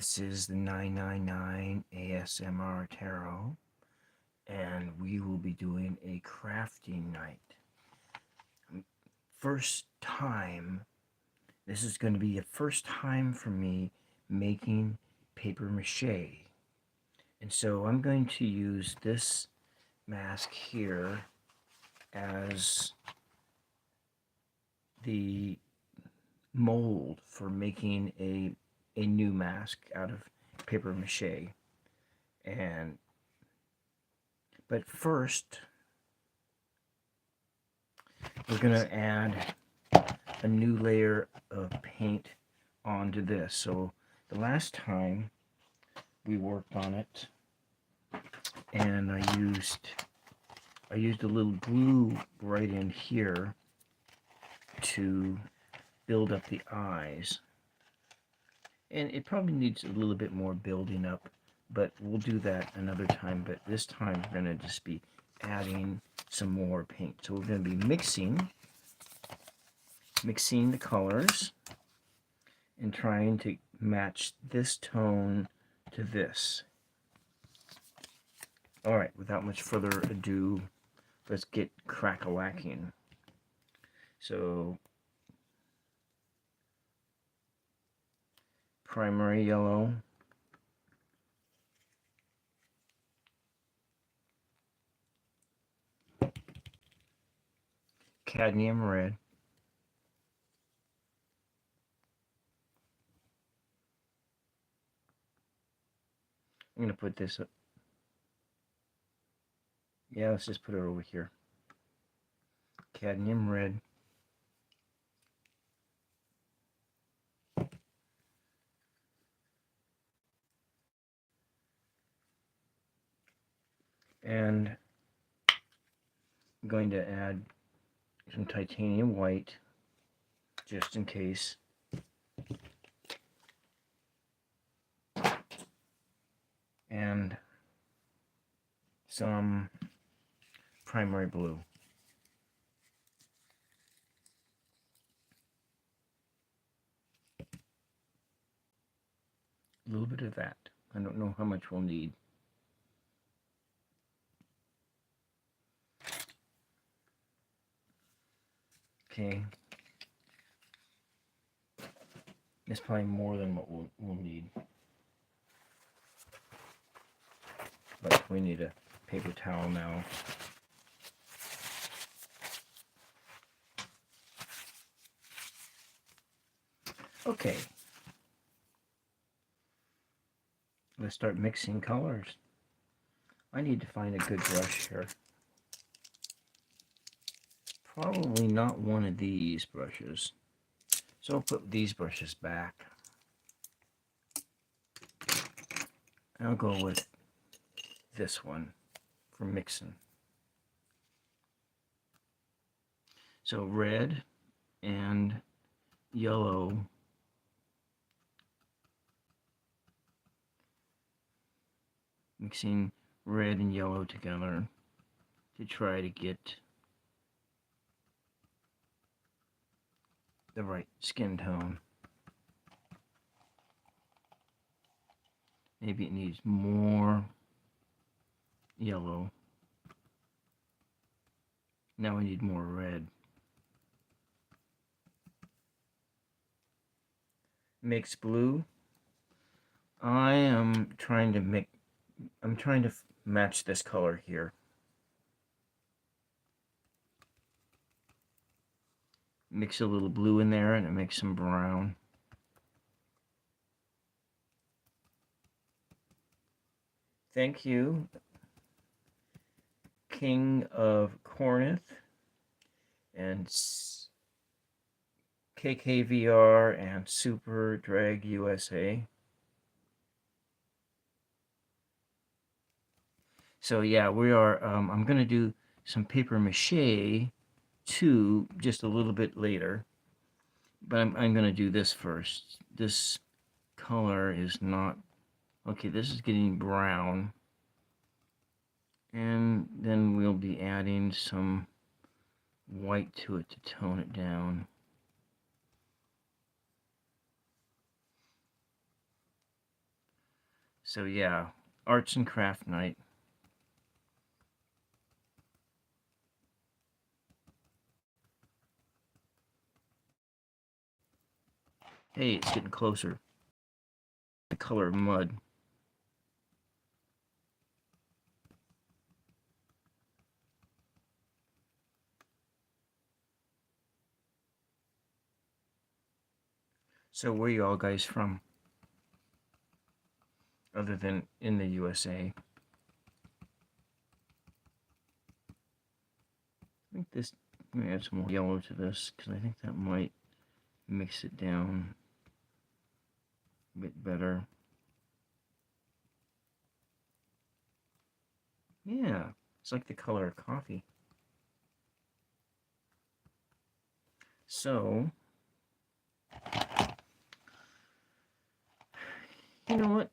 This is the 999 ASMR Tarot, and we will be doing a crafting night. First time, this is going to be a first time for me making paper mache. And so I'm going to use this mask here as the mold for making a new mask out of paper mache. But first, we're going to add a new layer of paint onto this. So the last time we worked on it, and I used a little glue right in here to build up the eyes. And it probably needs a little bit more building up, but we'll do that another time. But this time we're going to just be adding some more paint. So we're going to be mixing the colors and trying to match this tone to this. All right, without much further ado, let's get crack-a-lacking. So, primary yellow, cadmium red, I'm going to put this up. Yeah, let's just put it over here. Cadmium red, and I'm going to add some titanium white just in case. And some primary blue. A little bit of that. I don't know how much we'll need. Okay. It's probably more than what we'll need. But we need a paper towel now. Okay. Let's start mixing colors. I need to find a good brush here. Probably not one of these brushes. So I'll put these brushes back. I'll go with this one for mixing. So red and yellow mixing red and yellow together to try to get the right skin tone. Maybe it needs more yellow. Now I need more red. Mix blue. I am trying to match this color here. Mix a little blue in there and it makes some brown. Thank you, King of Corneth and KKVR and Super Drag USA. So yeah, we are, I'm going to do some paper mache too, just a little bit later. But I'm going to do this first. This color is not, okay, this is getting brown. And then we'll be adding some white to it to tone it down. So yeah, arts and craft night. Hey, it's getting closer. The color of mud. So where are you all guys from? Other than in the USA? I think this, let me add some more yellow to this because I think that might mix it down a bit better. Yeah, it's like the color of coffee. So, you know what?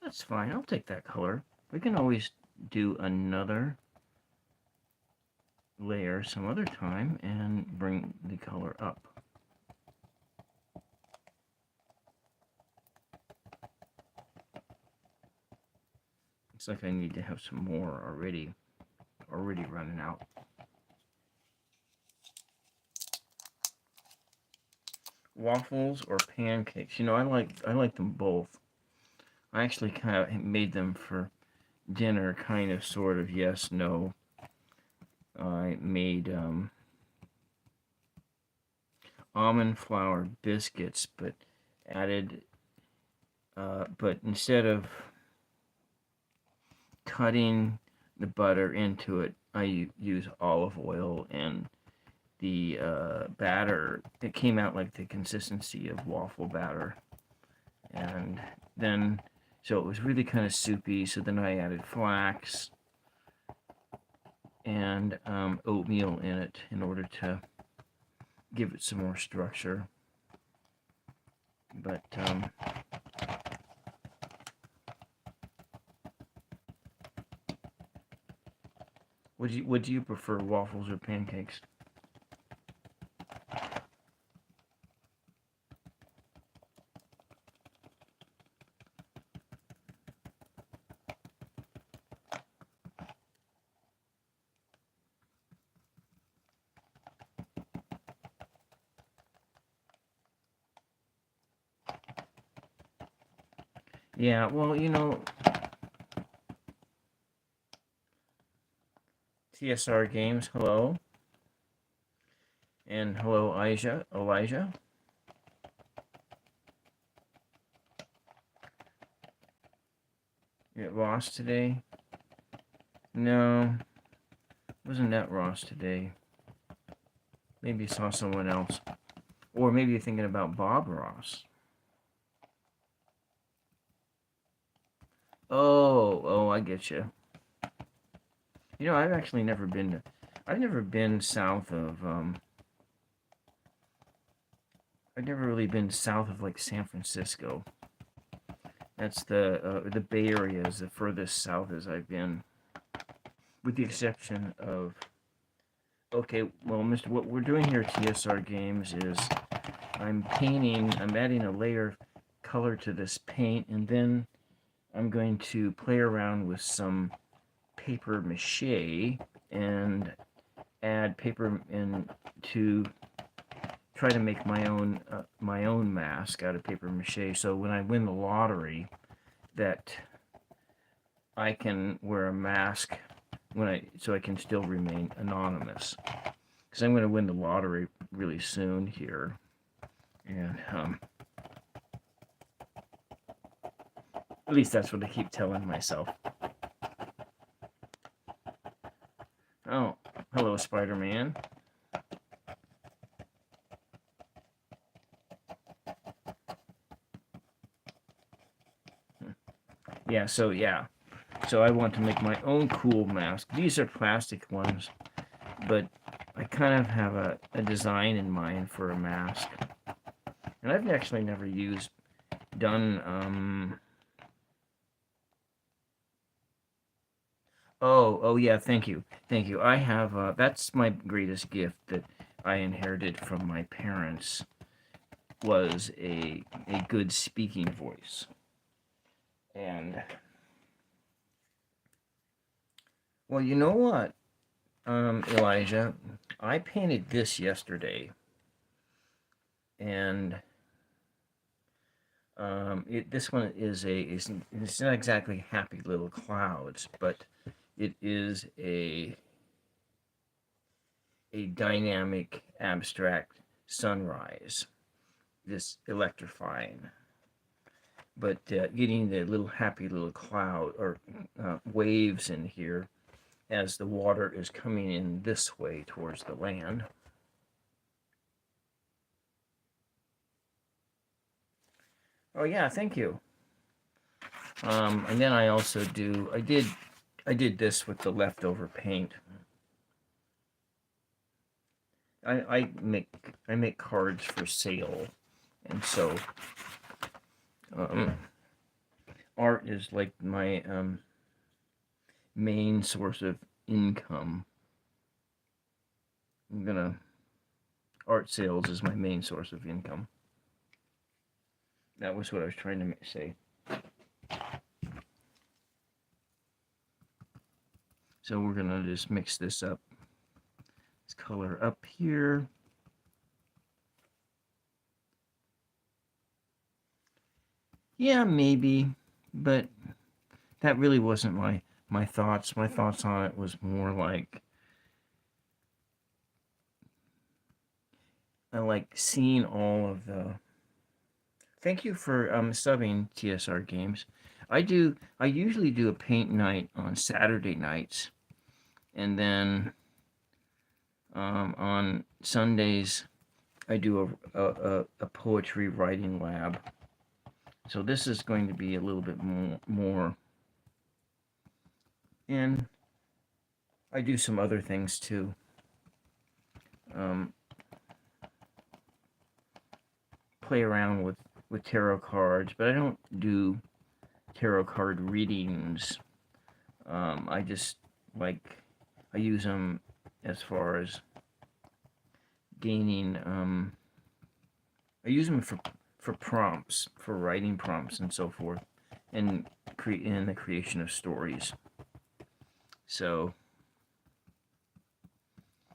That's fine. I'll take that color. We can always do another layer some other time and bring the color up. Looks like I need to have some more already running out. Waffles or pancakes? You know, I like them both. I actually kind of made them for dinner, kind of, sort of, yes, no. I made almond flour biscuits, but added, but instead of cutting the butter into it, I use olive oil, and the batter, it came out like the consistency of waffle batter. And then, so it was really kind of soupy. So then I added flax and oatmeal in it in order to give it some more structure. But would you prefer, waffles or pancakes? Yeah, well, you know, TSR Games, hello. And hello, Elijah. You at Ross today? No, wasn't at Ross today. Maybe you saw someone else. Or maybe you're thinking about Bob Ross. Oh, I get you. You know, I've actually never been to, I've never been south of, I've never really been south of like San Francisco. That's the Bay Area is the furthest south as I've been, with the exception of, okay, well, Mister, what we're doing here at TSR Games is I'm adding a layer of color to this paint, and then I'm going to play around with some paper mache and add paper in to try to make my own mask out of paper mache. So when I win the lottery, that I can wear a mask so I can still remain anonymous. Because I'm going to win the lottery really soon here, and at least that's what I keep telling myself. Oh, hello, Spider-Man. Yeah, so I want to make my own cool mask. These are plastic ones, but I kind of have a design in mind for a mask. And I've actually never done, oh yeah, thank you. Thank you. I have, that's my greatest gift that I inherited from my parents, was a good speaking voice. And well, you know what, Elijah, I painted this yesterday, and this one is it's not exactly happy little clouds, but it is a dynamic abstract sunrise, this electrifying, but getting the little happy little cloud or waves in here as the water is coming in this way towards the land. Oh yeah, thank you. And then I also I did this with the leftover paint. I make cards for sale, and so um, art is like my main source of income. Art sales is my main source of income. That was what I was trying to say. So we're gonna just mix this up. This color up here. Yeah, maybe, but that really wasn't my thoughts. My thoughts on it was more like I like seeing all of the. Thank you for subbing TSR Games. I usually do a paint night on Saturday nights, and then on Sundays I do a poetry writing lab. So this is going to be a little bit more, and I do some other things too. Play around with tarot cards, but I don't do tarot card readings. I just like I use them as far as gaining. I use them for prompts, for writing prompts and so forth, and in the creation of stories. So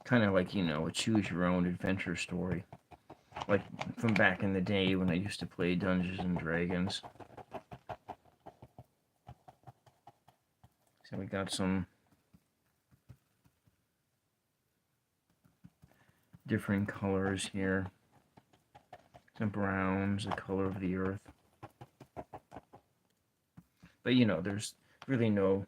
kind of like a choose your own adventure story, like from back in the day when I used to play Dungeons and Dragons. So we got some different colors here. Some browns, the color of the earth. But there's really no.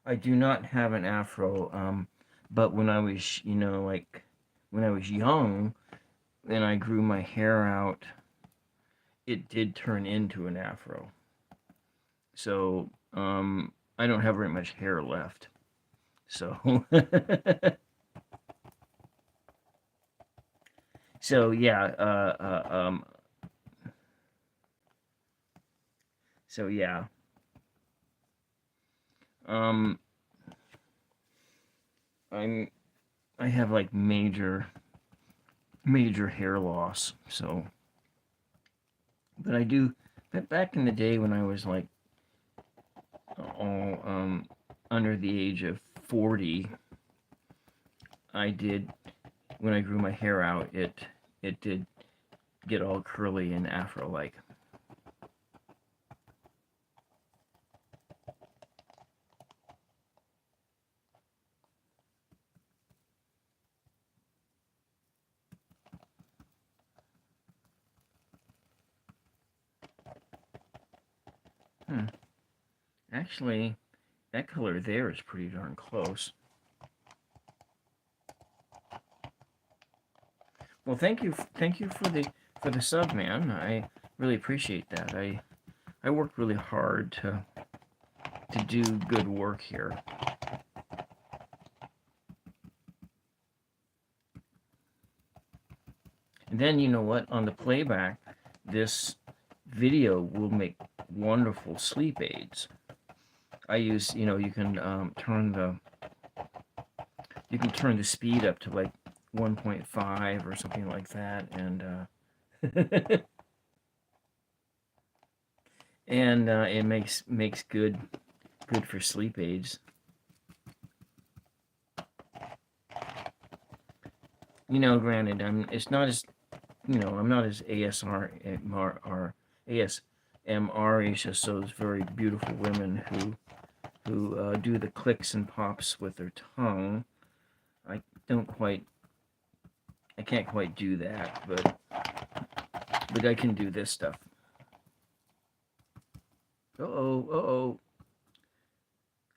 I do not have an afro, but when I was, like when I was young and I grew my hair out, it did turn into an afro. So I don't have very much hair left. So so yeah, so yeah. Um, I have like major hair loss. So, but I do. But back in the day when I was like all under the age of 40, I did when I grew my hair out. It did get all curly and afro like. Actually, that color there is pretty darn close. Well, thank you for the sub, man. I really appreciate that. I worked really hard to do good work here. And then you know what? On the playback, this video will make wonderful sleep aids. I use, you can turn the speed up to like 1.5 or something like that, and And it makes good for sleep aids. Granted, it's not as I'm not as ASMR-ish as those very beautiful women who do the clicks and pops with their tongue. I don't quite, I can't quite do that, but I can do this stuff. Uh-oh.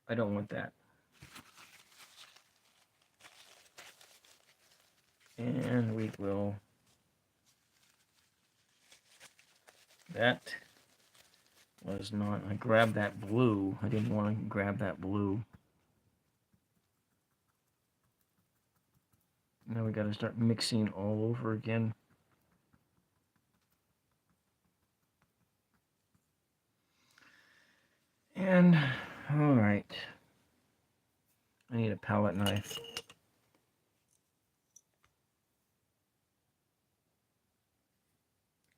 I don't want that. And we will. That was not. I grabbed that blue. I didn't want to grab that blue. Now we got to start mixing all over again. And, all right. I need a palette knife.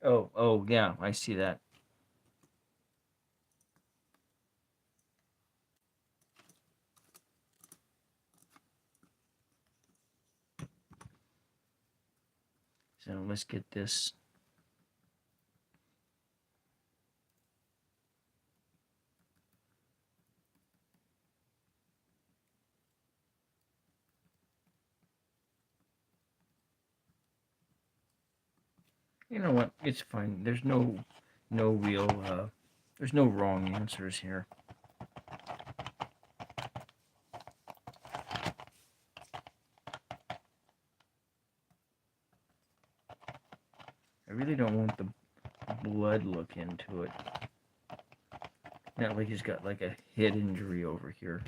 Oh, yeah, I see that. So let's get this. You know what? It's fine. There's no real, there's no wrong answers here. I really don't want the blood look into it. Not like he's got like a head injury over here.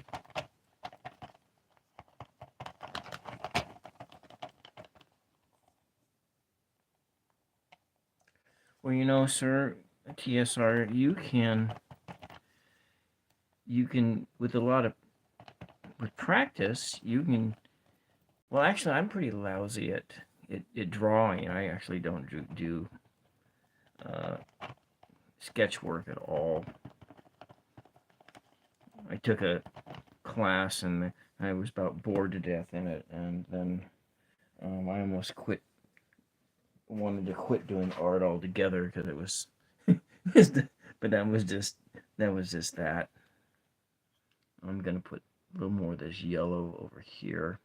Well, sir, TSR, you can with practice, you can. Well, actually, I'm pretty lousy at drawing. I actually don't do sketch work at all. I took a class and I was about bored to death in it, and then I almost wanted to quit doing art altogether because it was, but that was just that. I'm gonna put a little more of this yellow over here.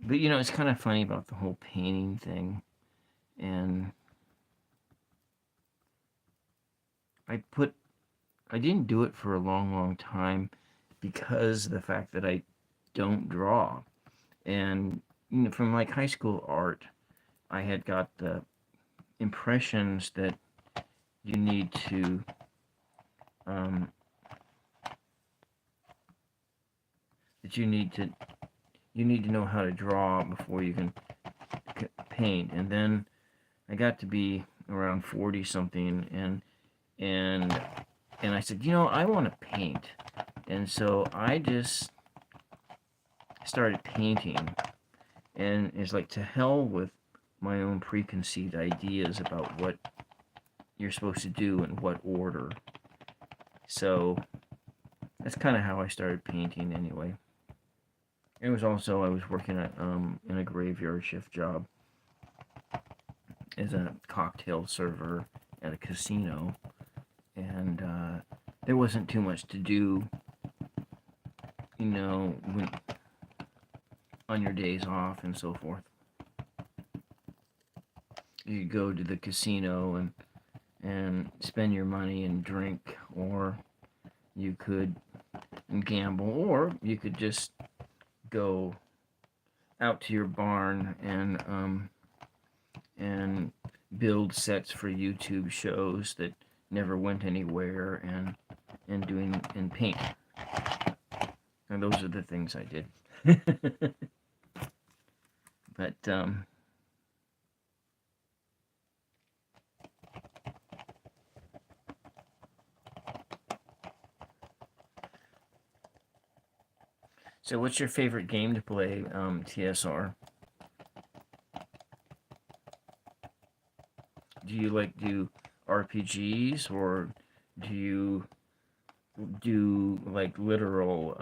But it's kind of funny about the whole painting thing, and I didn't do it for a long time because of the fact that I don't draw, and from like high school art, I had got the impressions that you need to you need to know how to draw before you can paint. And then I got to be around 40 something, and I said, I want to paint. And so I just started painting, and it's like, to hell with my own preconceived ideas about what you're supposed to do in what order. So that's kind of how I started painting anyway. It was also, I was working at in a graveyard shift job as a cocktail server at a casino, and there wasn't too much to do, when, on your days off and so forth. You could go to the casino and spend your money and drink, or you could gamble, or you could just go out to your barn and build sets for YouTube shows that never went anywhere, and paint. And those are the things I did. But So what's your favorite game to play, TSR? Do you like do RPGs, or do you do like literal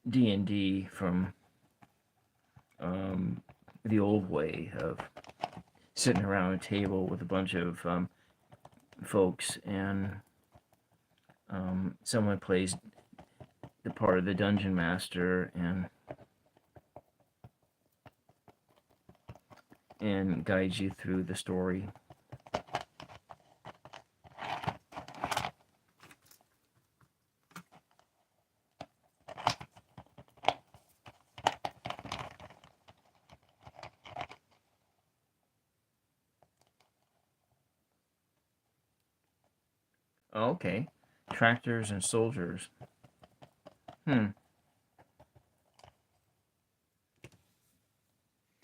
D&D from the old way of sitting around a table with a bunch of folks, and someone plays the part of the dungeon master and guides you through the story? Oh, okay. Tractors and soldiers. Hmm.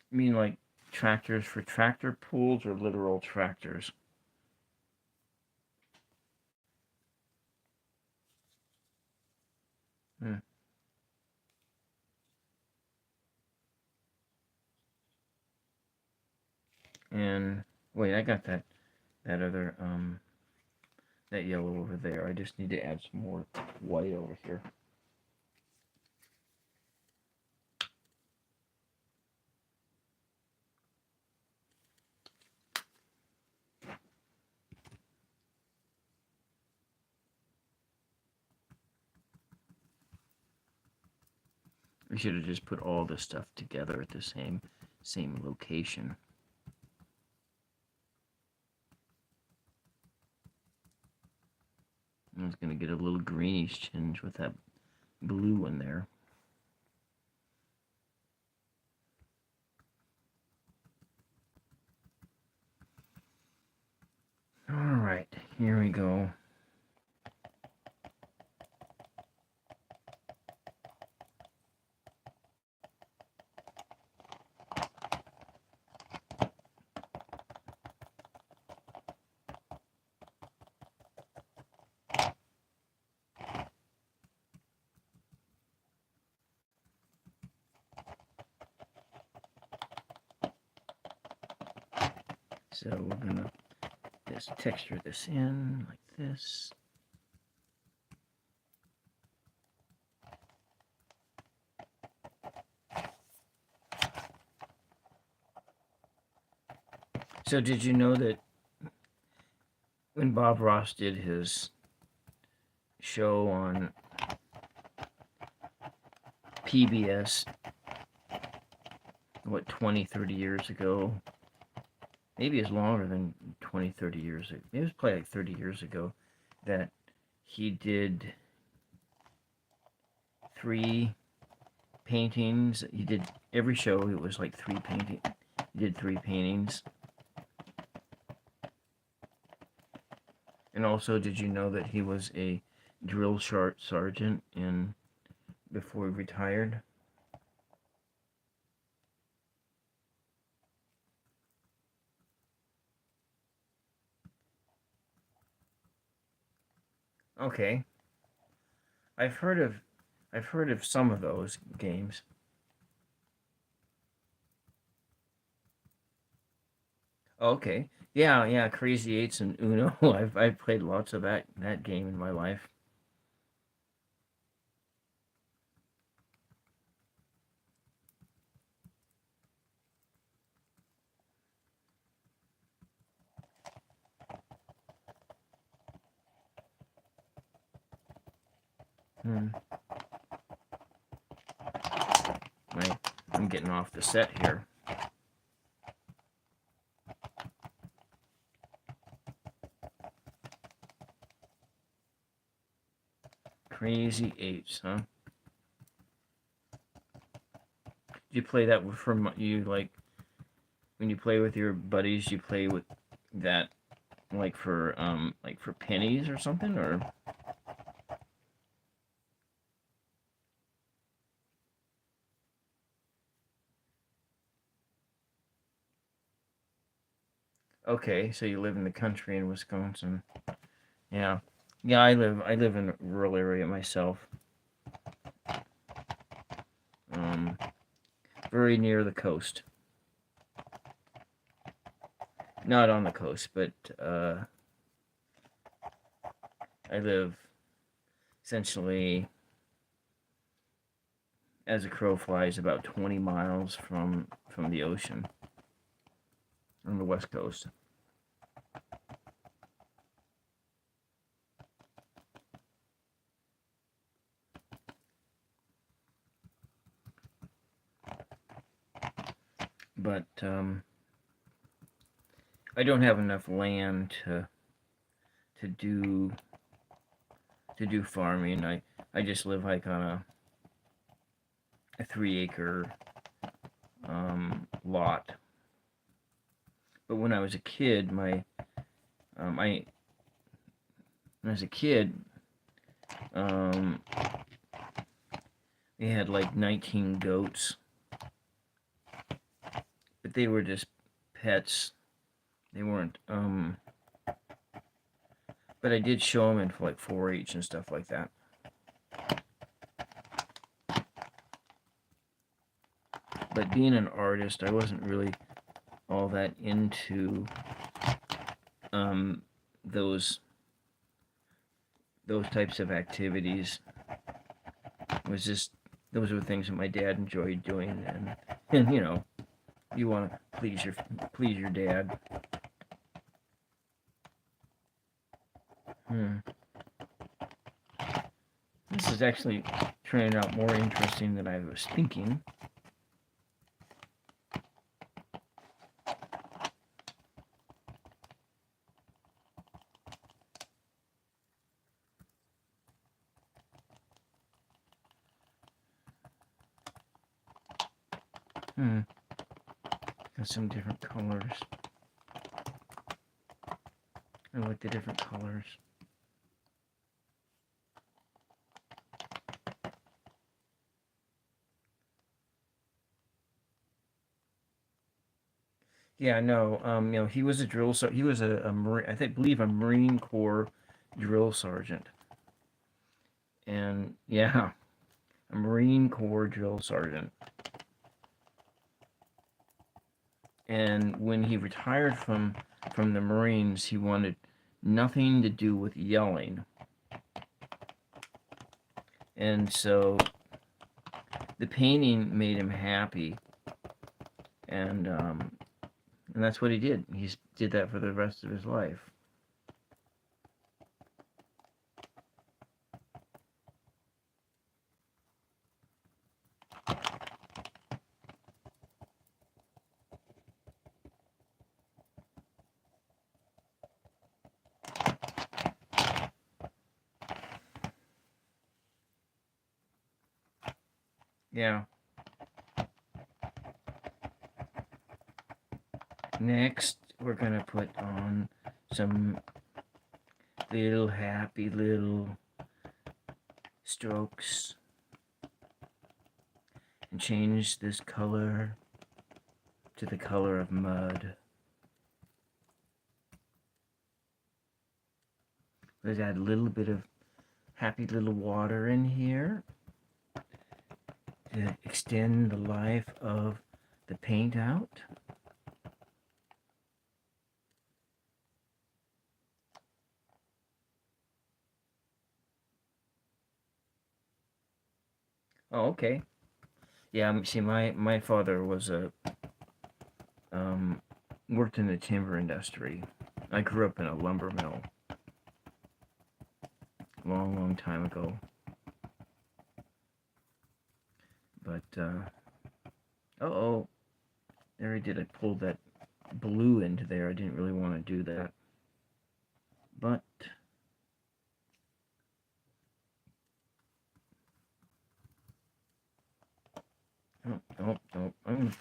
You mean like tractors for tractor pulls, or literal tractors? Hmm. And wait, I got that other that yellow over there. I just need to add some more white over here. We should have just put all this stuff together at the same location. I was gonna get a little greenish tinge with that blue in there. All right, here we go. So we're gonna just texture this in like this. So did you know that when Bob Ross did his show on PBS, what, 20, 30 years ago? Maybe it's longer than 20, 30 years ago. It was probably like 30 years ago that he did 3 paintings. He did every show. It was like 3 painting. He did 3 paintings. And also, did you know that he was a drill sergeant in before he retired? Okay, I've heard of some of those games. Okay, yeah, yeah, Crazy Eights and Uno. I've played lots of that game in my life. Hmm. I'm getting off the set here. Crazy Eights, huh? You play that for you, like when you play with your buddies? You play with that like for pennies or something, or okay? So you live in the country in Wisconsin. Yeah, yeah. I live in a rural area myself. very near the coast. Not on the coast, but I live essentially, as a crow flies, about 20 miles from the ocean on the west coast. But I don't have enough land to do farming. I just live like on a 3-acre lot. But when I was a kid, when I was a kid, we had like 19 goats, but they were just pets. They weren't. But I did show them in for like 4-H and stuff like that. But being an artist, I wasn't really all that into those types of activities. It was just, those were things that my dad enjoyed doing, and you know, you want to please your dad. This is actually turning out more interesting than I was thinking. Got some different colors. I like the different colors. Yeah, no. You know, he was a drill. So he was a Marine. I believe a Marine Corps drill sergeant. And yeah, a Marine Corps drill sergeant. And when he retired from the Marines, he wanted nothing to do with yelling. And so the painting made him happy, and that's what he did. He did that for the rest of his life. Yeah. Next, we're gonna put on some little happy little strokes and change this color to the color of mud. Let's add a little bit of happy little water in here to extend the life of the paint out. Oh, okay. Yeah, see, my father was worked in the timber industry. I grew up in a lumber mill long time ago. But oh, there I did. I pulled that blue into there. I didn't really want to do that, but oh, I'm gonna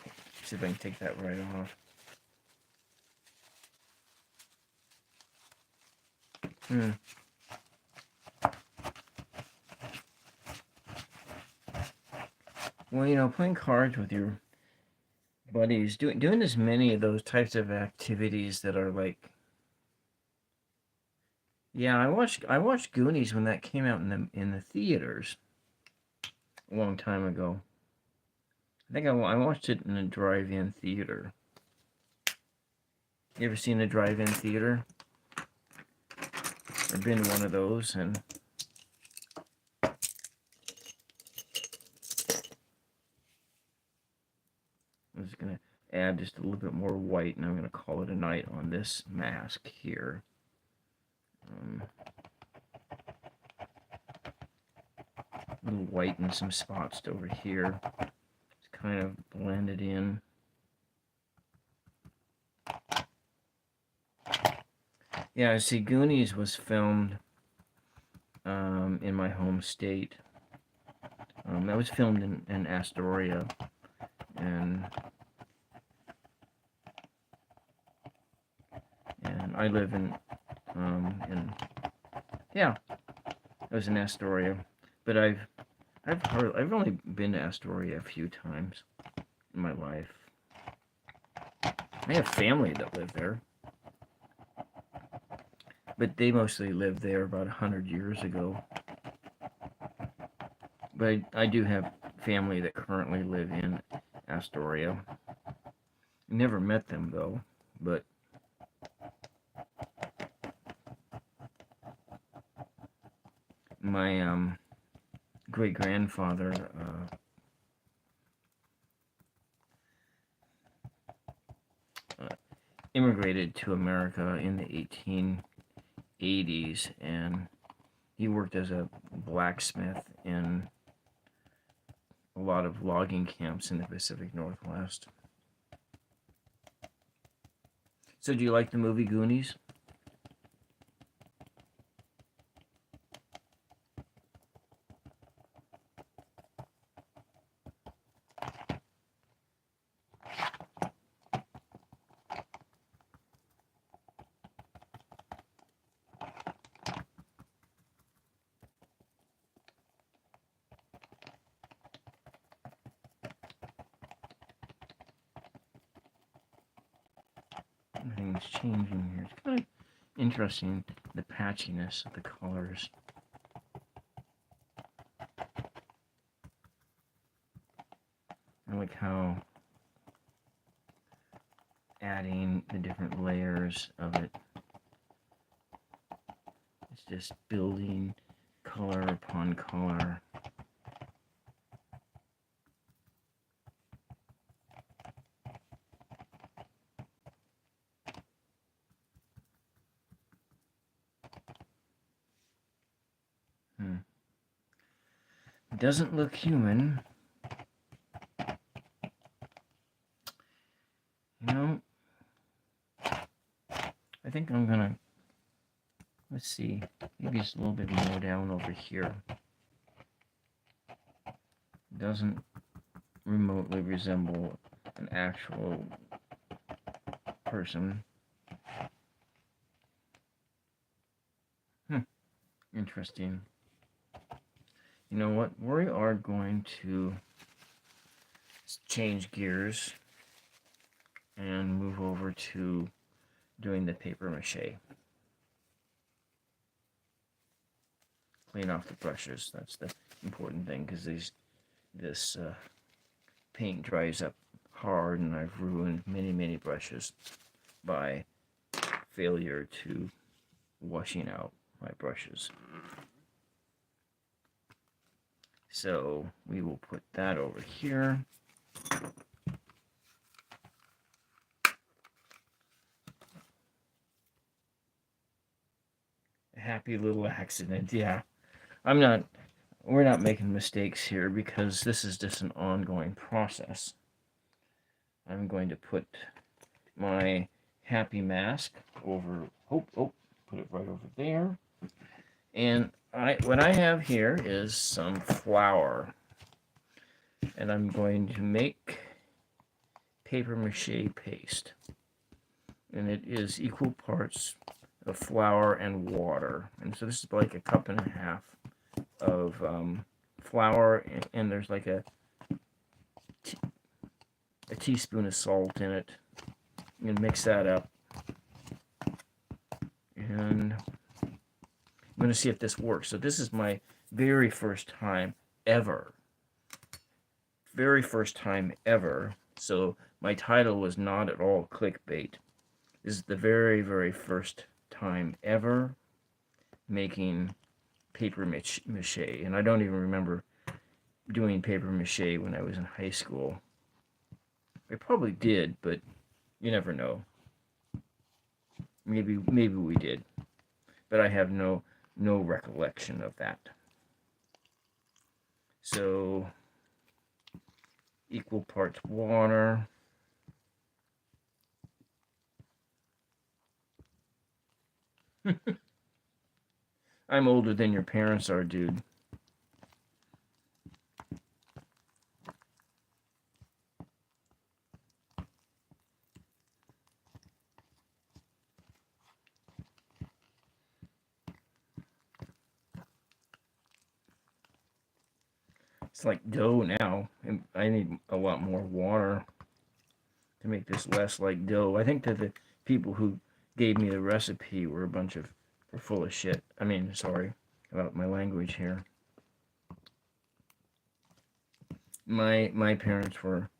see if I can take that right off. Well, you know, playing cards with your buddies, doing as many of those types of activities that are like, yeah, I watched Goonies when that came out in the theaters a long time ago. I think I watched it in a drive-in theater. You ever seen a drive-in theater? Or been to one of those? And I'm just going to add just a little bit more white, and I'm going to call it a night on this mask here. A little white and some spots over here. Just kind of blend it in. Yeah, see, Goonies was filmed in my home state. That was filmed in Astoria, and I live in yeah, it was in Astoria, but I've only been to Astoria a few times in my life. I have family that live there, but they mostly lived there about 100 years ago. But I do have family that currently live in Astoria. Never met them though, but my great-grandfather immigrated to America in the 1880s, and he worked as a blacksmith in a lot of logging camps in the Pacific Northwest. So do you like the movie Goonies? Everything's changing here. It's kind of interesting, the patchiness of the colors. I like how adding the different layers of it, it's just building color upon color. It doesn't look human. You know, I think I'm gonna, let's see, maybe just a little bit more down over here. It doesn't remotely resemble an actual person. Interesting. You know what? We are going to change gears and move over to doing the paper mache. Clean off the brushes. That's the important thing, because this paint dries up hard, and I've ruined many brushes by failure to washing out my brushes. So we will put that over here. A happy little accident, yeah. We're not making mistakes here, because this is just an ongoing process. I'm going to put my happy mask over, put it right over there. And what I have here is some flour, and I'm going to make paper mache paste, and it is equal parts of flour and water. And so this is like 1.5 cups of flour, and there's like a teaspoon of salt in it. I'm gonna mix that up, and I'm gonna see if this works. So this is my very first time ever very first time ever. So my title was not at all clickbait. This is the very, very first time ever making paper mache. And I don't even remember doing paper mache when I was in high school. I probably did, but you never know. Maybe we did, but I have no recollection of that. So equal parts water. I'm older than your parents are, dude. It's like dough now, and I need a lot more water to make this less like dough. I think that the people who gave me the recipe were full of shit. I mean, sorry about my language here. My parents were,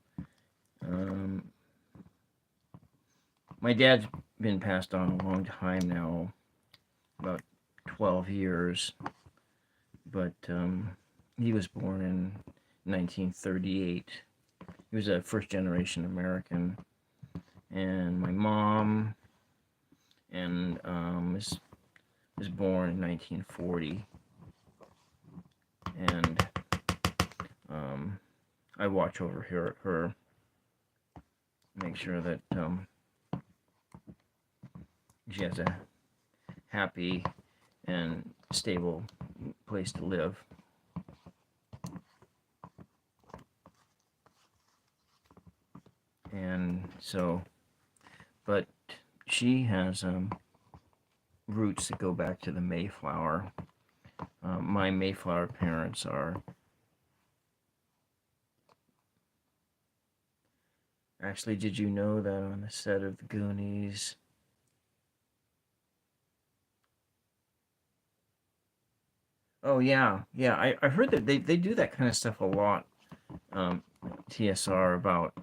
my dad's been passed on a long time now, about 12 years, but he was born in 1938. He was a first generation American, and my mom and was born in 1940, and I watch over her, make sure that she has a happy and stable place to live. And so, but she has roots that go back to the Mayflower. My Mayflower parents are actually, did you know that on the set of the Goonies, oh yeah, I heard that they do that kind of stuff a lot, TSR, about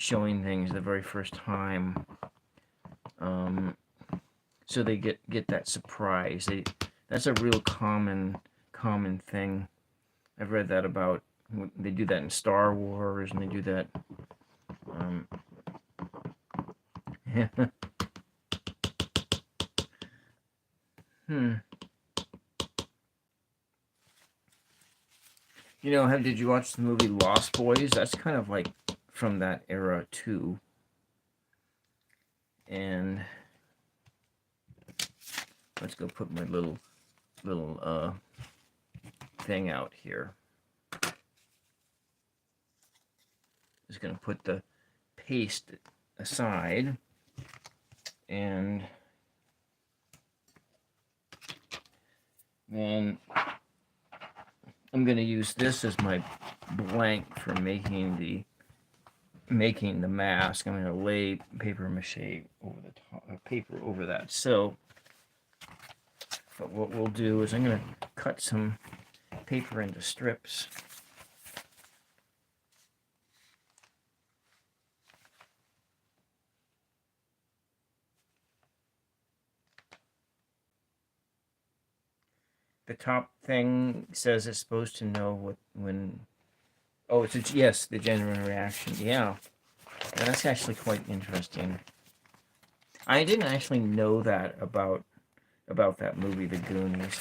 showing things the very first time, so they get that surprise. That's a real common thing. I've read that about, they do that in Star Wars, and they do that. You know, did you watch the movie Lost Boys? That's kind of like from that era too. And let's go put my little thing out here. Just gonna put the paste aside, and then I'm gonna use this as my blank for making the mask. I'm gonna lay paper mache over the top, paper over that. So, but what we'll do is I'm gonna cut some paper into strips. The top thing says it's supposed to know when. Oh, yes, the genuine reaction. Yeah, and that's actually quite interesting. I didn't actually know that about that movie, The Goonies.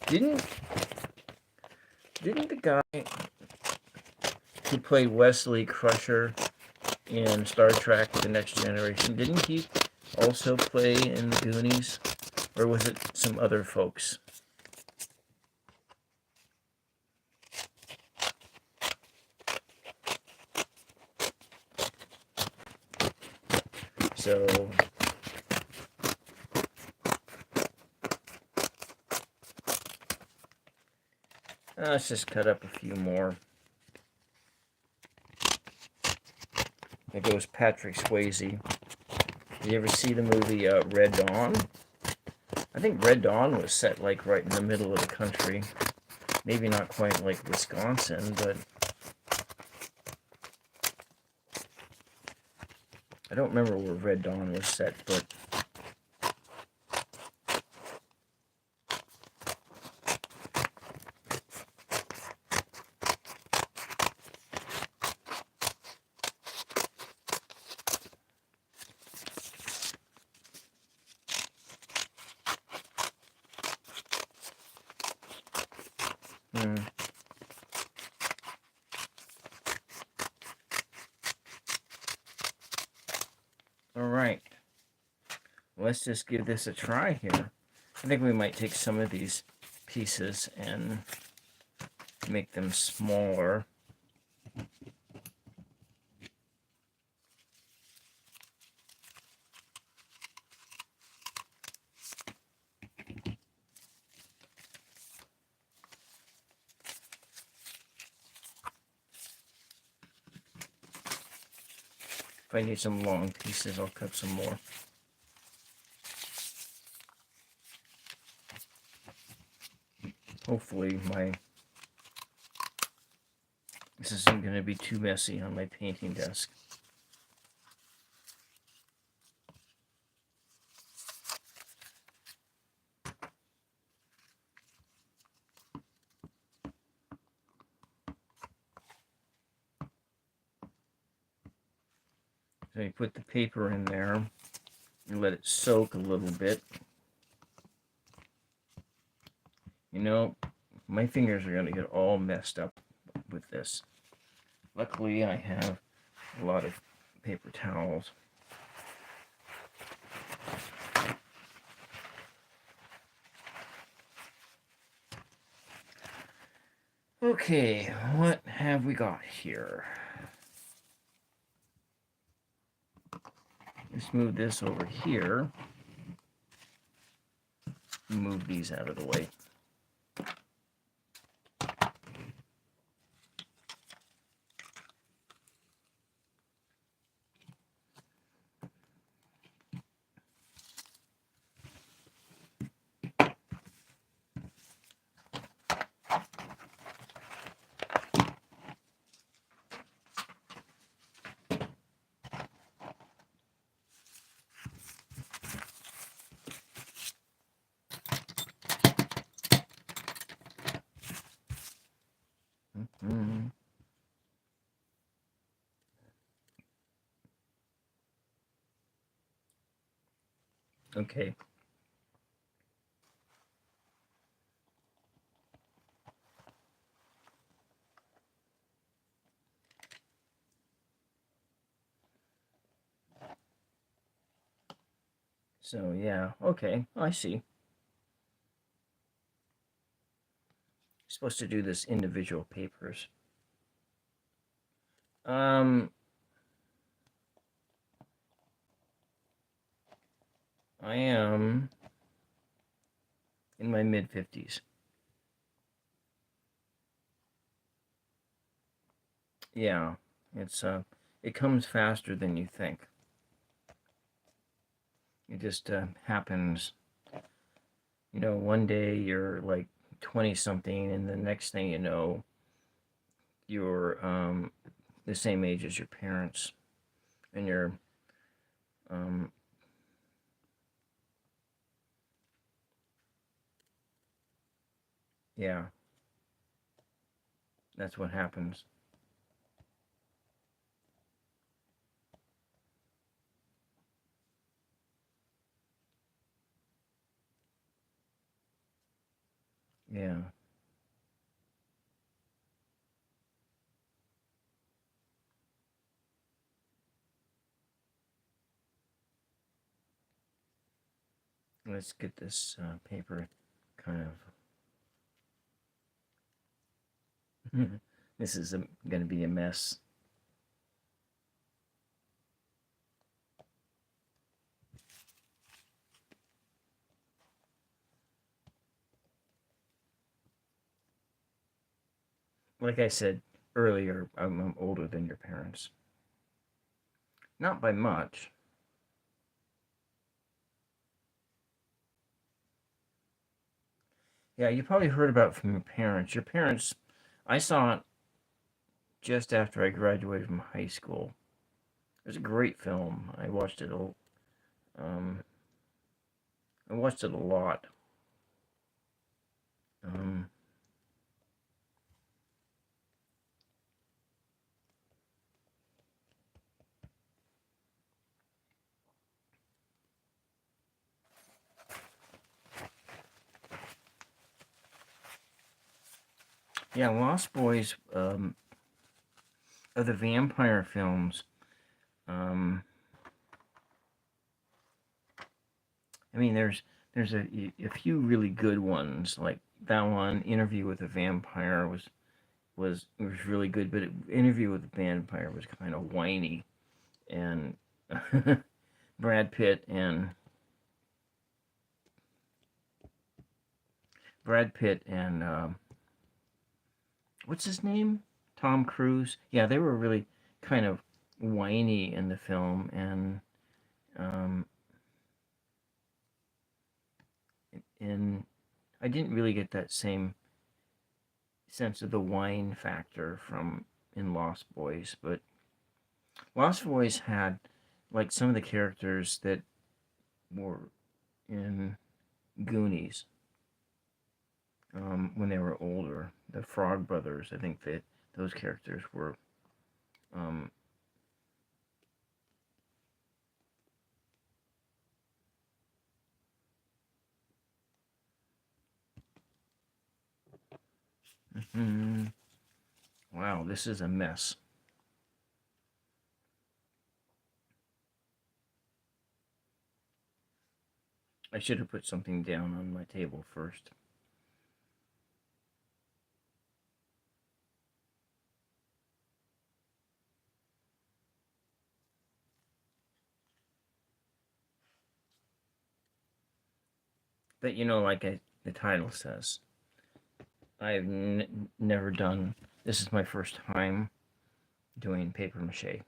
Didn't the guy who played Wesley Crusher in Star Trek: The Next Generation, didn't he also play in The Goonies? Or was it some other folks? So let's just cut up a few more. There goes Patrick Swayze. Did you ever see the movie Red Dawn? I think Red Dawn was set like right in the middle of the country. Maybe not quite like Wisconsin, but I don't remember where Red Dawn was set, but all right. Let's just give this a try here. I think we might take some of these pieces and make them smaller. If I need some long pieces, I'll cut some more. Hopefully this isn't going to be too messy on my painting desk. So you put the paper in there and let it soak a little bit. You know, my fingers are going to get all messed up with this. Luckily, I have a lot of paper towels. Okay, what have we got here? Let's move this over here. Move these out of the way. Okay. So yeah, okay, I see. Supposed to do this individual papers. I am in my mid-50s. Yeah, it comes faster than you think. It just happens. You know, one day you're like 20 something, and the next thing you know, you're the same age as your parents, and you're yeah, that's what happens. Yeah. Let's get this paper kind of. This is going to be a mess. Like I said earlier, I'm older than your parents. Not by much. Yeah, you probably heard about it from your parents. Your parents, I saw it just after I graduated from high school. It was a great film. Um, I watched it a lot. Um, yeah, Lost Boys, of the vampire films. Um, I mean, there's a few really good ones, like that one, Interview with a Vampire was really good, but Interview with a Vampire was kind of whiny, and Brad Pitt and Brad Pitt and what's his name? Tom Cruise. Yeah, they were really kind of whiny in the film, um, and I didn't really get that same sense of the whine factor from in Lost Boys, but Lost Boys had like some of the characters that were in Goonies when they were older. The Frog Brothers, I think that those characters were. Um, wow, this is a mess. I should have put something down on my table first. But like the title says, I've never done. This is my first time doing paper mache.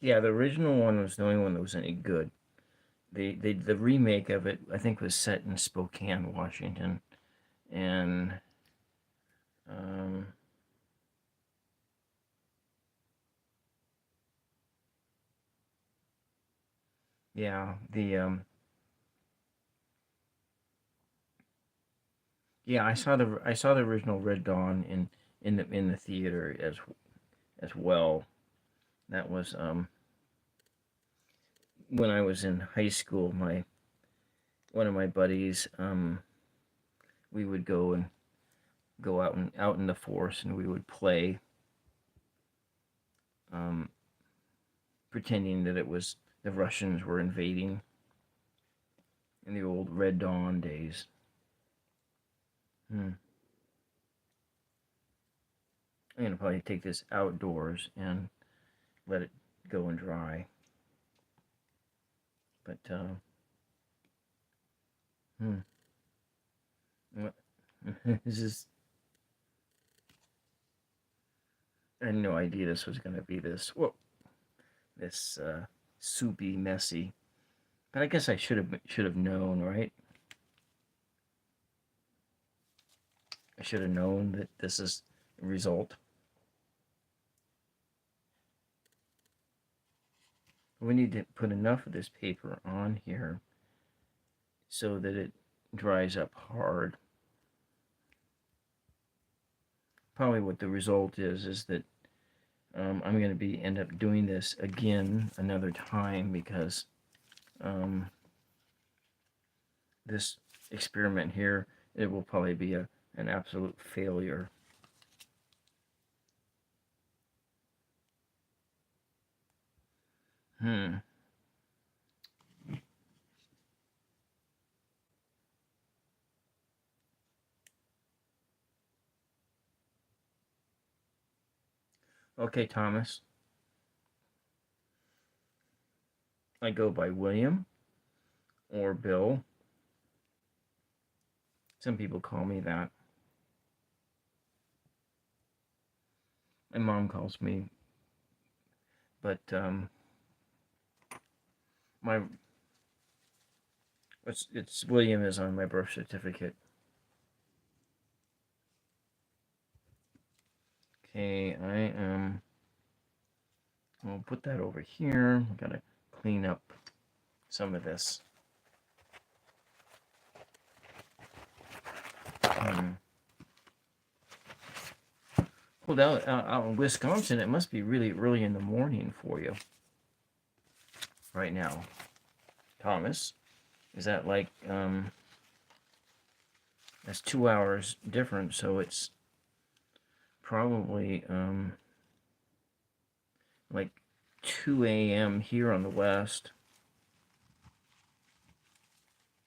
Yeah, the original one was the only one that was any good. The remake of it, I think, was set in Spokane, Washington, and um, yeah, I saw the original Red Dawn in the theater as well. That was when I was in high school. My One of my buddies, we would go out in the forest, and we would play, um, pretending that it was the Russians were invading in the old Red Dawn days. Hmm. I'm gonna probably take this outdoors and let it go and dry. But hmm, what this is I had no idea this was gonna be this soupy, messy. But I guess I should have known, right? I should have known that this is the result. We need to put enough of this paper on here so that it dries up hard. Probably what the result is that I'm going to be end up doing this again another time because um, this experiment here, it will probably be an absolute failure. Hmm. Okay, Thomas. I go by William or Bill. Some people call me that. My mom calls me, but my it's William is on my birth certificate. Okay, I'll put that over here. I gotta clean up some of this. Well, out in Wisconsin, it must be really early in the morning for you right now, Thomas. Is that like that's 2 hours different, so it's probably like 2 a.m. here on the west.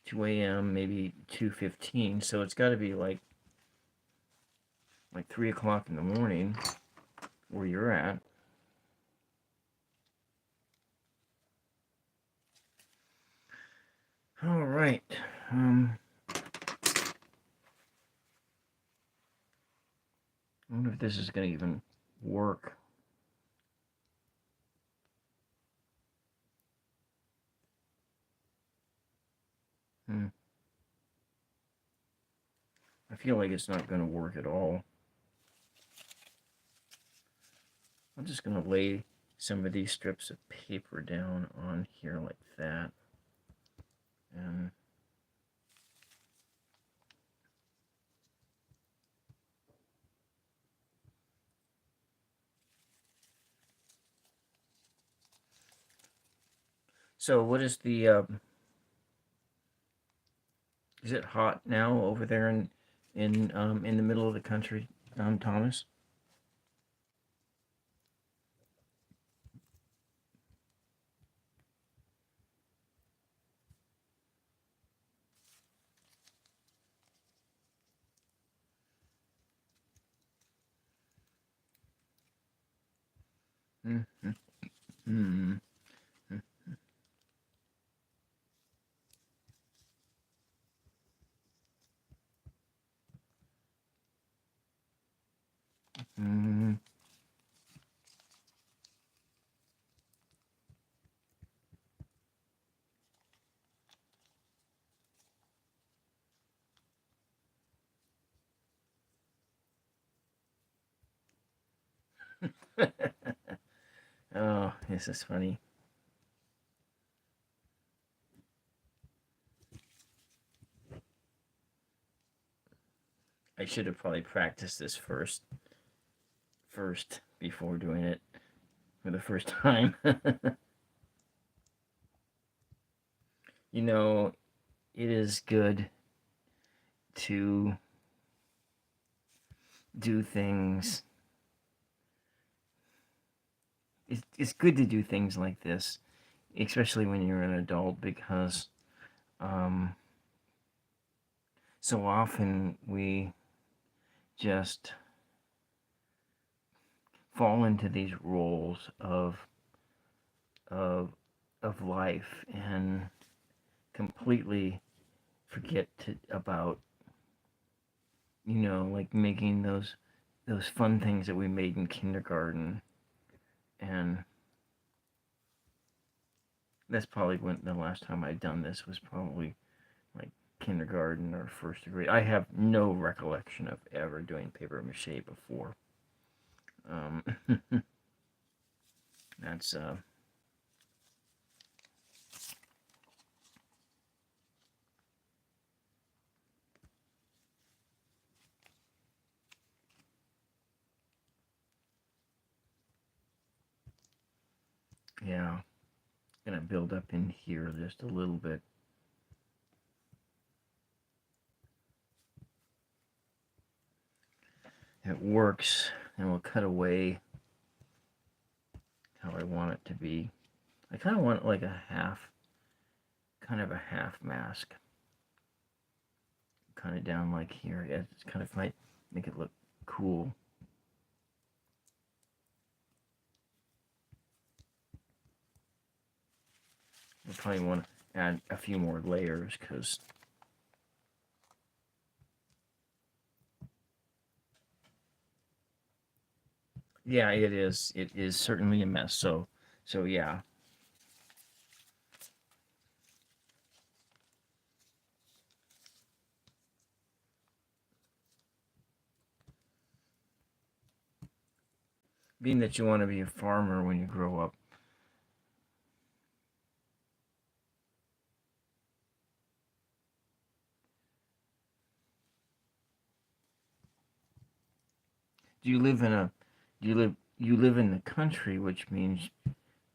2 a.m. maybe 2:15, so it's got to be like 3 o'clock in the morning where you're at. All right. I wonder if this is going to even work. I feel like it's not going to work at all. I'm just going to lay some of these strips of paper down on here like that. And so what is the is it hot now over there in the middle of the country, Thomas? Mm-hmm. Mm-hmm. Mm-hmm. Oh, this is funny. I should have probably practiced this first before doing it for the first time. You know, it is good to do things. It's good to do things like this, especially when you're an adult, because so often we just fall into these roles of of life and completely forget about like making those fun things that we made in kindergarten. And that's probably when the last time I'd done this was probably like kindergarten or first grade. I have no recollection of ever doing paper mache before. Um, that's yeah, gonna build up in here just a little bit. It works, and we'll cut away how I want it to be. I kind of want it like kind of a half mask, kind of down like here. Yeah, it's kind of might make it look cool. We'll probably want to add a few more layers because yeah, it is. It is certainly a mess. So yeah. Being that you want to be a farmer when you grow up. Do you live in a you live in the country, which means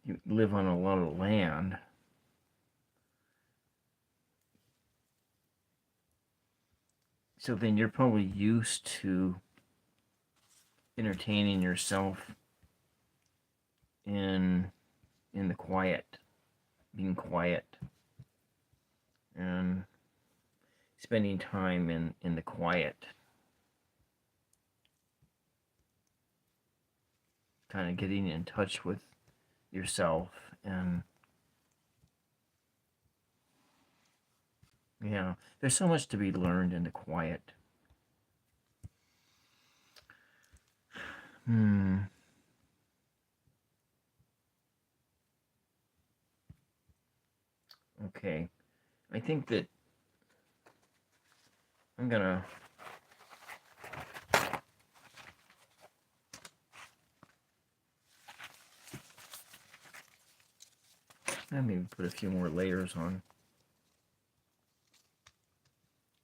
you live on a lot of land. So then you're probably used to entertaining yourself in the quiet, being quiet and spending time in the quiet, kind of getting in touch with yourself. And yeah, there's so much to be learned in the quiet. Okay, I think that I'm gonna maybe put a few more layers on,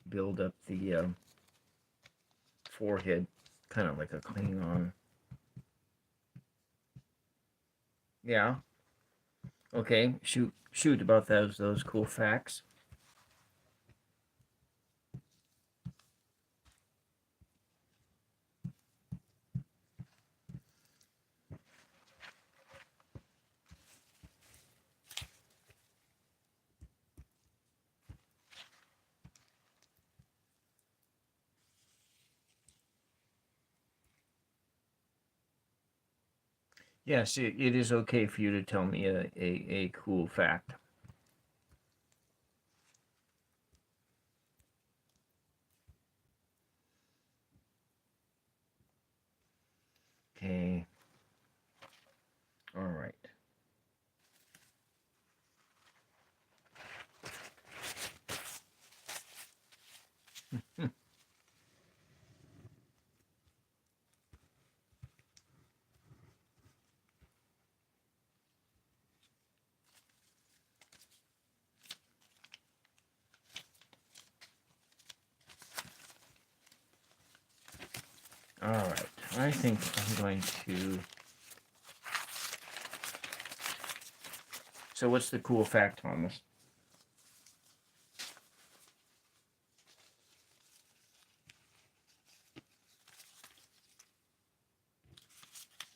build up the forehead, kind of like a Klingon. Yeah. Okay. Shoot about those cool facts. Yes, it is okay for you to tell me a cool fact. Okay. All right. All right. I think I'm going to. So, what's the cool fact on this?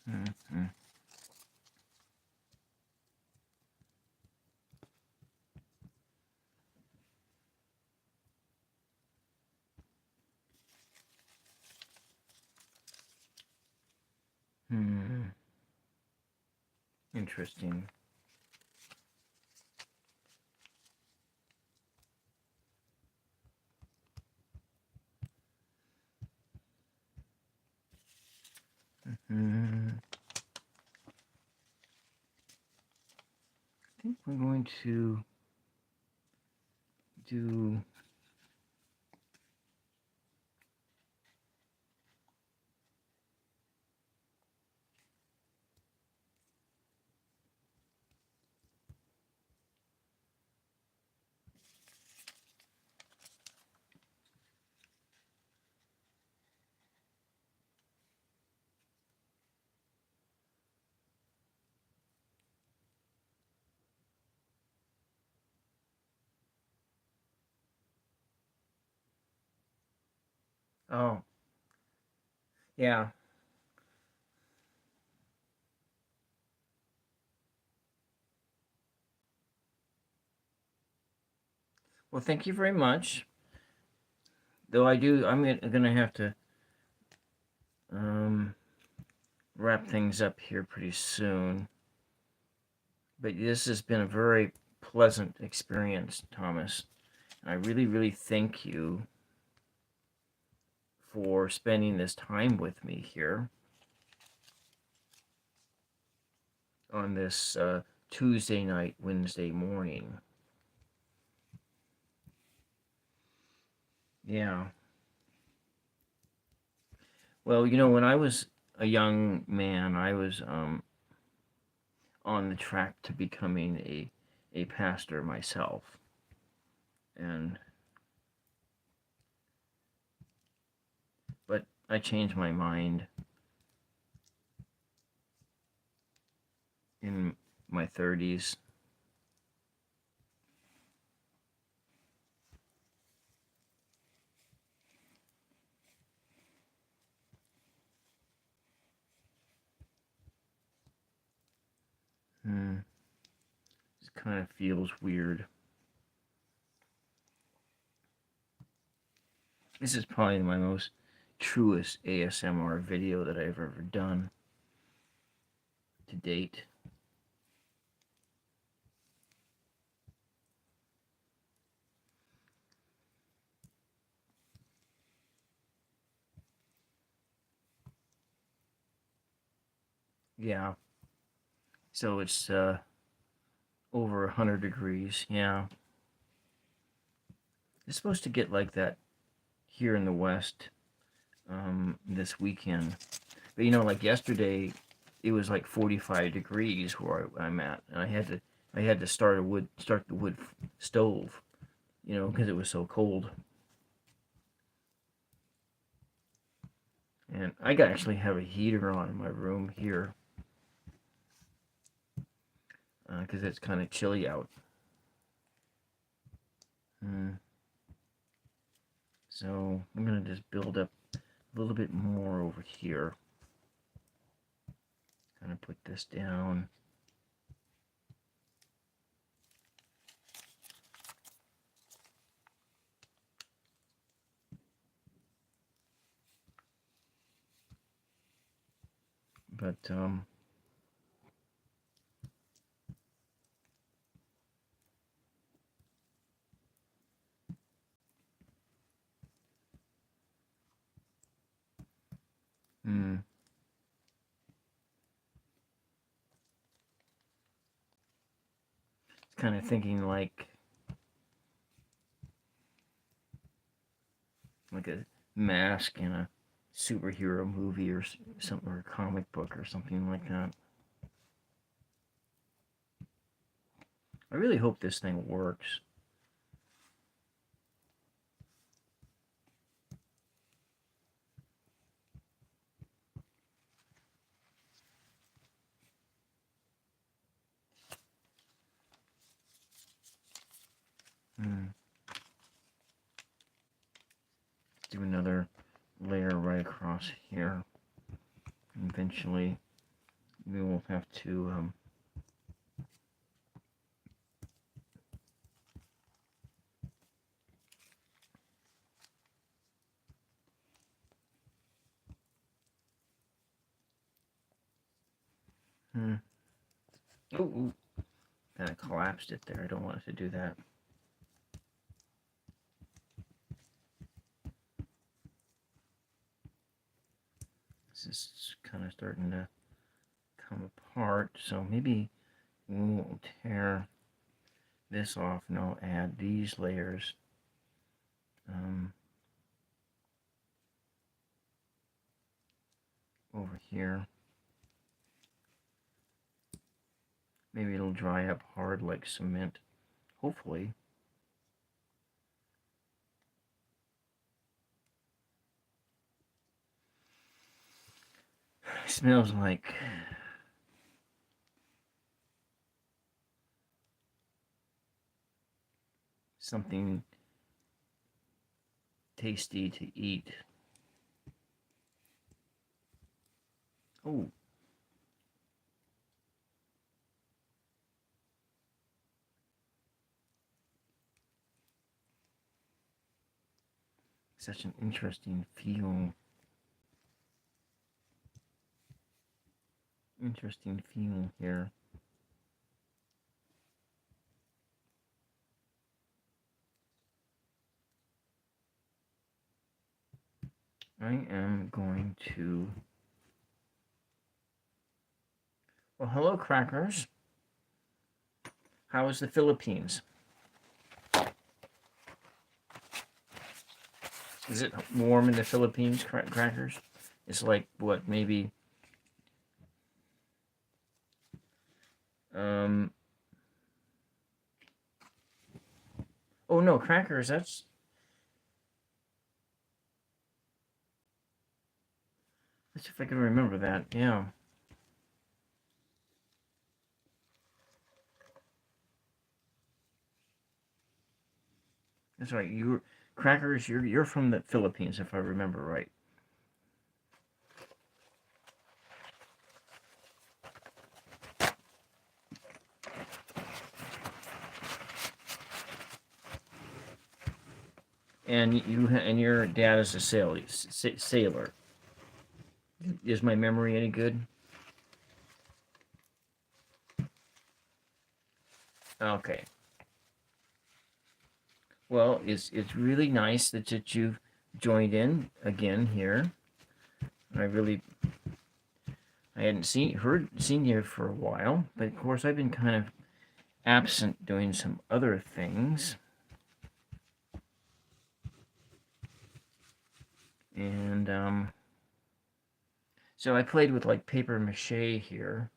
Mm-hmm. Hmm. Interesting. Hmm. I think we're going to do. Oh, yeah. Well, thank you very much. Though I'm gonna have to um, wrap things up here pretty soon. But this has been a very pleasant experience, Thomas. And I really, really thank you for spending this time with me here on this Tuesday night, Wednesday morning. Yeah. Well, when I was a young man, I was on the track to becoming a pastor myself. But I changed my mind in my 30s. It kind of feels weird. This is probably my most truest ASMR video that I've ever done to date. Yeah. So it's over 100 degrees. Yeah. It's supposed to get like that here in the West this weekend. But like yesterday, it was like 45 degrees where I'm at, and I had to start the wood stove, because it was so cold. And I actually have a heater on in my room here because it's kind of chilly out. So I'm gonna just build up a little bit more over here. Kind of put this down. But kind of thinking like a mask in a superhero movie or something, or a comic book or something like that. I really hope this thing works. Do another layer right across here. Eventually, we will have to Ooh, kind of collapsed it there. I don't want it to do that. This is kind of starting to come apart, so maybe we'll tear this off and I'll add these layers. Over here. Maybe it'll dry up hard like cement. Hopefully. It smells like something tasty to eat. Oh. Such an interesting feel. Interesting feel here. I am going to... Well, hello, crackers. How is the Philippines? Is it warm in the Philippines, crackers? It's like, what, maybe... Oh, no, crackers, that's... Let's see if I can remember that, yeah. That's right, crackers, you're from the Philippines, if I remember right. And your dad is a sailor. Is my memory any good? Okay. Well, it's really nice that you've joined in again here. I hadn't seen you for a while, but of course I've been kind of absent doing some other things. And so I played with like paper mache here.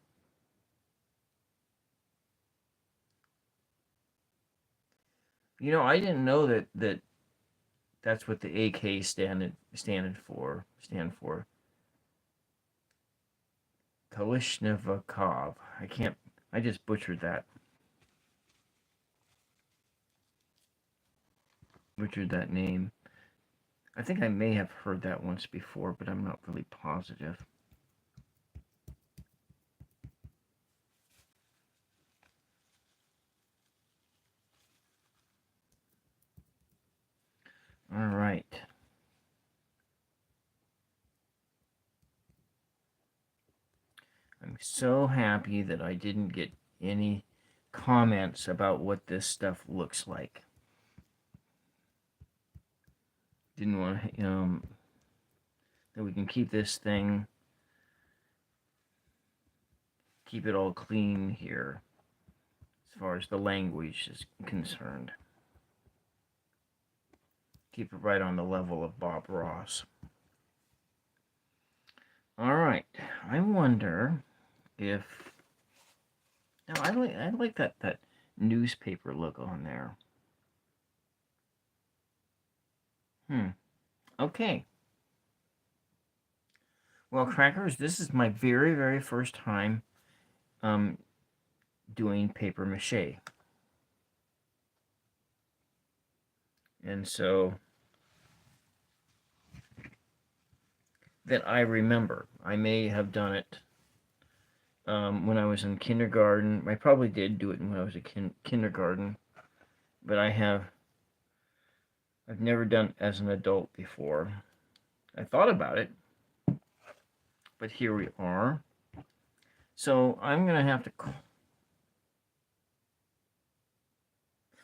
You know, I didn't know that that's what the AK stand for. Kalishnikov. I just butchered that. Butchered that name. I think I may have heard that once before, but I'm not really positive. All right. I'm so happy that I didn't get any comments about what this stuff looks like. Didn't want to, that we can keep this thing, keep it all clean here as far as the language is concerned. Keep it right on the level of Bob Ross. All right. I wonder if... No, I like that newspaper look on there. Okay. Well, crackers, this is my very, very first time doing paper mache. And so that I remember. I may have done it when I was in kindergarten. I probably did do it when I was in kindergarten, but I've never done it as an adult before. I thought about it, but here we are. So I'm gonna have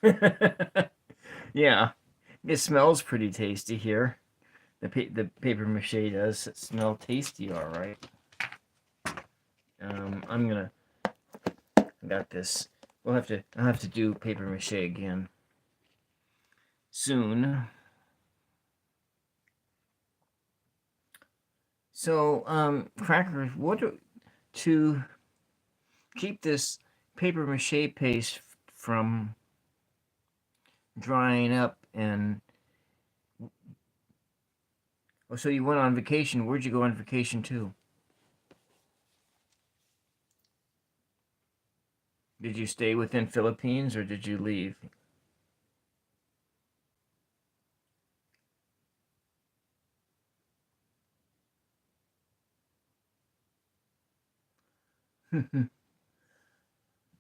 to. Yeah, it smells pretty tasty here. The paper mache does smell tasty, all right. I'm gonna... got this. I'll have to do paper mache again soon. So, crackers, to keep this paper mache paste from drying up and... Oh, so you went on vacation. Where'd you go on vacation to? Did you stay within Philippines or did you leave?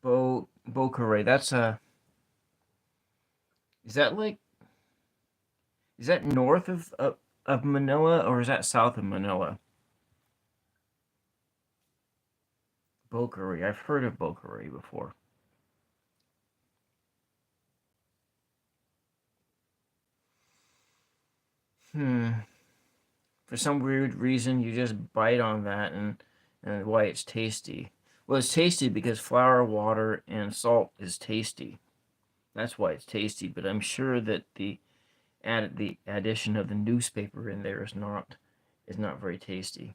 Bocaray. That's a... Is that like... Is that north of Manila or is that south of Manila? Bocaray. I've heard of Bocaray before. For some weird reason, you just bite on that, and why it's tasty. Well, it's tasty because flour, water, and salt is tasty. That's why it's tasty. But I'm sure that the addition of the newspaper in there is not very tasty.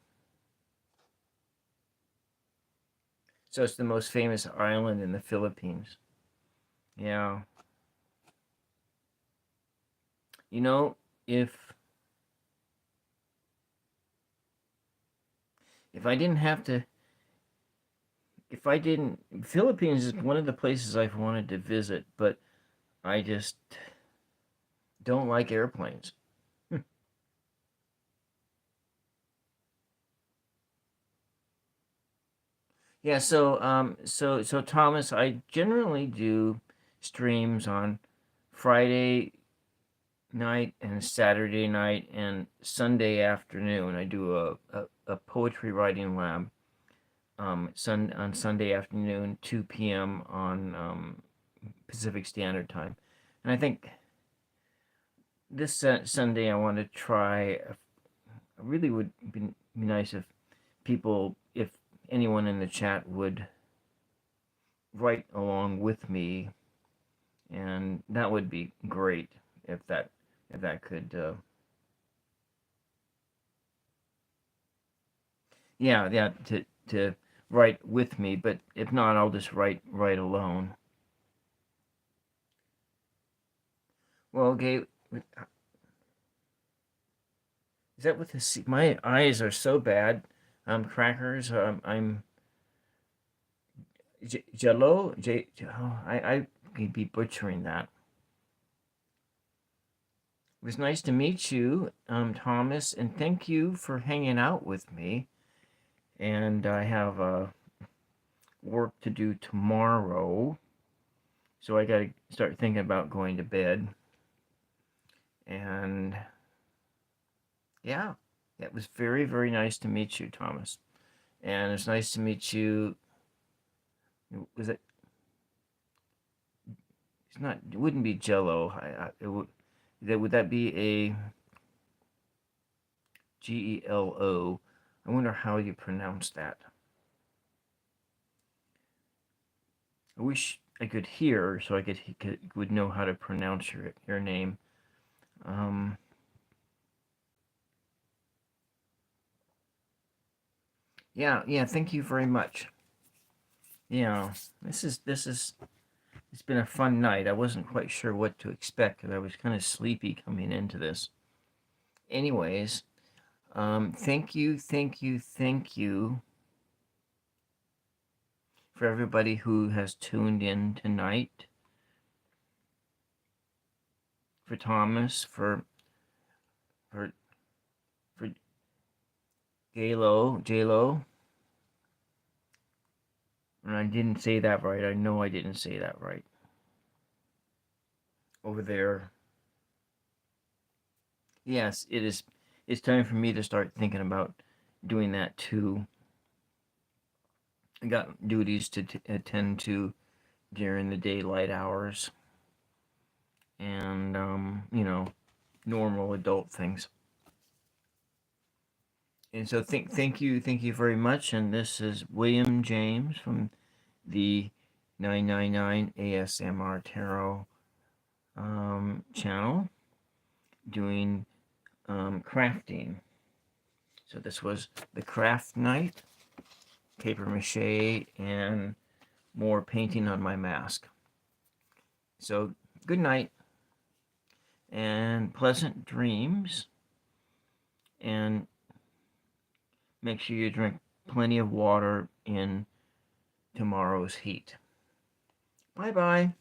So it's the most famous island in the Philippines. Yeah. You know, if I didn't have to, if I didn't, Philippines is one of the places I've wanted to visit, but I just don't like airplanes. Yeah, so Thomas, I generally do streams on Friday night and Saturday night and Sunday afternoon. I do a poetry writing lab on Sunday afternoon, 2 p.m. on Pacific Standard Time. And I think this Sunday I want to try. I really would be nice if anyone in the chat would write along with me, and that would be great if that could. Yeah, to write with me, but if not, I'll just write alone. Well, okay. Is that what this? My eyes are so bad. Crackers. I'm Jello. I could be butchering that. It was nice to meet you, Thomas, and thank you for hanging out with me. And I have work to do tomorrow, so I got to start thinking about going to bed. And yeah, it was very, very nice to meet you, Thomas. And it's nice to meet you. Was it? It's not. It wouldn't be Jello. Would that be a Gelo? I wonder how you pronounce that. I wish I could hear so I would know how to pronounce your name. Um, yeah. Thank you very much. Yeah, it's been a fun night. I wasn't quite sure what to expect because I was kind of sleepy coming into this. Anyways, thank you for everybody who has tuned in tonight. For Thomas, for for J-Lo, and I didn't say that right. I know I didn't say that right. Over there. Yes, it is. It's time for me to start thinking about doing that too. I got duties to attend to during the daylight hours, and normal adult things. And so thank you very much. And this is William James from the 999 ASMR Tarot channel doing crafting. So this was the craft night, paper mache, and more painting on my mask. So good night and pleasant dreams, and make sure you drink plenty of water in tomorrow's heat. Bye bye.